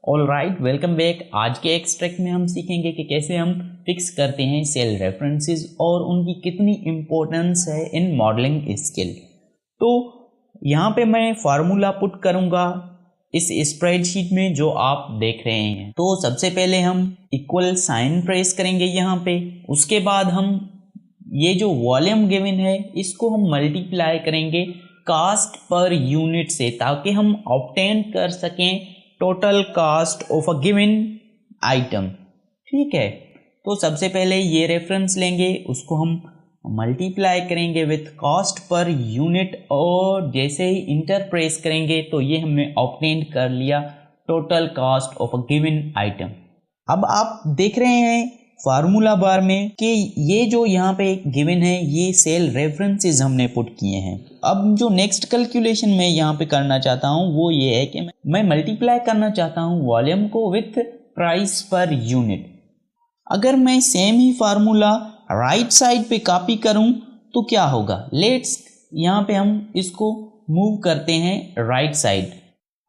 Alright, welcome back. आज के extract में हम सीखेंगे कि कैसे हम फिक्स करते हैं सेल रेफरेंसेस और उनकी कितनी इम्पोर्टेंस है इन मॉडलिंग स्किल। तो यहाँ पे मैं फार्मूला पुट करूँगा इस स्प्रेडशीट में जो आप देख रहे हैं। तो सबसे पहले हम इक्वल साइन प्रेस करेंगे यहाँ पे। उसके बाद हम ये जो वॉल्यूम गिवन है इसको हम मल्टीप्लाई करेंगे कास्ट पर यूनिट से, ताकि हम ऑब्टेन कर सकें total cast of a given item. ठीक है, तो सबसे पहले ये रेफरेंस लेंगे, उसको हम मल्टीप्लाई करेंगे विथ कॉस्ट पर यूनिट और जैसे ही इंटर प्रेस करेंगे तो ये हमने ऑब्टेन कर लिया total cast of a given item. अब आप देख रहे हैं फार्मूला बार में कि ये जो यहाँ पे गिवन है ये सेल रेफरेंसेस हमने पुट किए हैं। अब जो नेक्स्ट कैलकुलेशन मैं यहाँ पे करना चाहता हूँ वो ये है कि मैं मल्टीप्लाई करना चाहता हूँ वॉल्यूम को विथ प्राइस पर यूनिट। अगर मैं सेम ही फार्मूला राइट साइड पे कॉपी करूँ तो क्या होगा, लेट्स यहाँ पे हम इसको मूव करते हैं राइट साइड।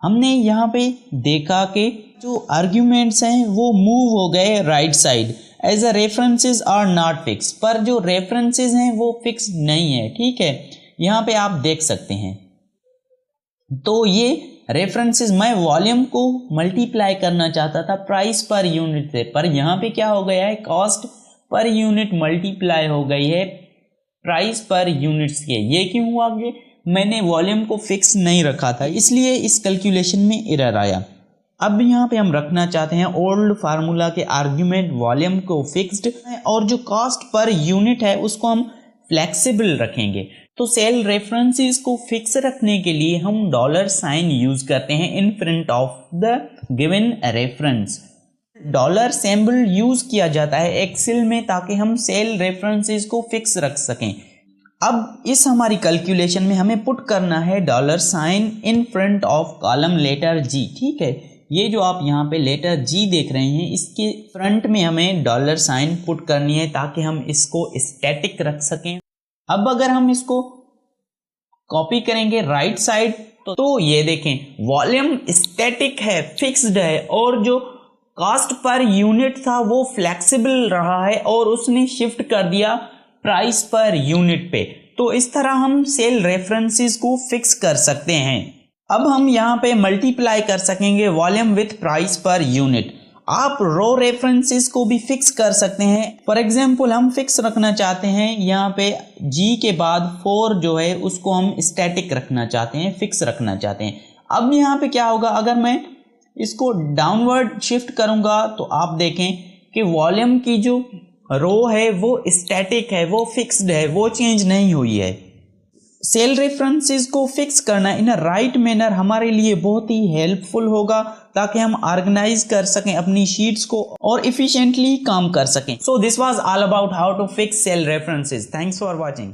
हमने यहाँ पे देखा कि जो आर्ग्यूमेंट्स हैं वो मूव हो गए right side as a references are not fix, पर जो रेफरेंसेस हैं वो फिक्स नहीं है। ठीक है, यहाँ पे आप देख सकते हैं। तो ये रेफरेंसेस मैं वॉल्यूम को मल्टीप्लाई करना चाहता था प्राइस पर यूनिट से, पर यहाँ पे क्या हो गया है, कॉस्ट पर यूनिट मल्टीप्लाई हो गई है प्राइस पर यूनिट्स के। ये क्यों हुआ कि मैंने वॉल्यूम को फिक्स नहीं रखा था, इसलिए इस कैलकुलेशन में एरर आया। अब यहाँ पे हम रखना चाहते हैं ओल्ड फार्मूला के आर्ग्यूमेंट वॉल्यूम को फिक्स्ड और जो कॉस्ट पर यूनिट है उसको हम फ्लेक्सिबल रखेंगे। तो सेल रेफरेंसेस को फिक्स रखने के लिए हम डॉलर साइन यूज करते हैं इन front of the given reference. Dollar symbol use किया जाता है एक्सेल में ताकि हम सेल रेफरेंसेस को फिक्स रख सकें। अब इस हमारी कैलकुलेशन में हमें पुट करना है dollar sign in front of column letter G. ठीक है, ये जो आप यहाँ पे लेटर जी देख रहे हैं इसके फ्रंट में हमें डॉलर साइन पुट करनी है ताकि हम इसको स्टैटिक रख सकें। अब अगर हम इसको कॉपी करेंगे राइट साइड तो ये देखें वॉल्यूम स्टैटिक है, फिक्स्ड है, और जो कॉस्ट पर यूनिट था वो फ्लेक्सिबल रहा है और उसने शिफ्ट कर दिया प्राइस पर यूनिट पे। तो इस तरह हम सेल रेफरेंसेस को फिक्स कर सकते हैं। अब हम यहाँ पे मल्टीप्लाई कर सकेंगे volume with price per unit. आप रो रेफरेंसेस को भी फिक्स कर सकते हैं। फॉर एग्जांपल हम फिक्स रखना चाहते हैं यहाँ पे जी के बाद 4 जो है उसको हम स्टैटिक रखना चाहते हैं, फिक्स रखना चाहते हैं। अब यहाँ पे क्या होगा, अगर मैं इसको डाउनवर्ड शिफ्ट करूँगा तो आप देखें कि वॉल्यूम की जो रो है वो स्टैटिक है, वो फिक्स्ड है, वो चेंज नहीं हुई है। सेल रेफरेंसेस को फिक्स करना इन अ राइट मैनर हमारे लिए बहुत ही हेल्पफुल होगा ताकि हम ऑर्गेनाइज कर सकें अपनी शीट्स को और इफिशिएंटली काम कर सकें। So this was all about how to fix cell references. Thanks for watching.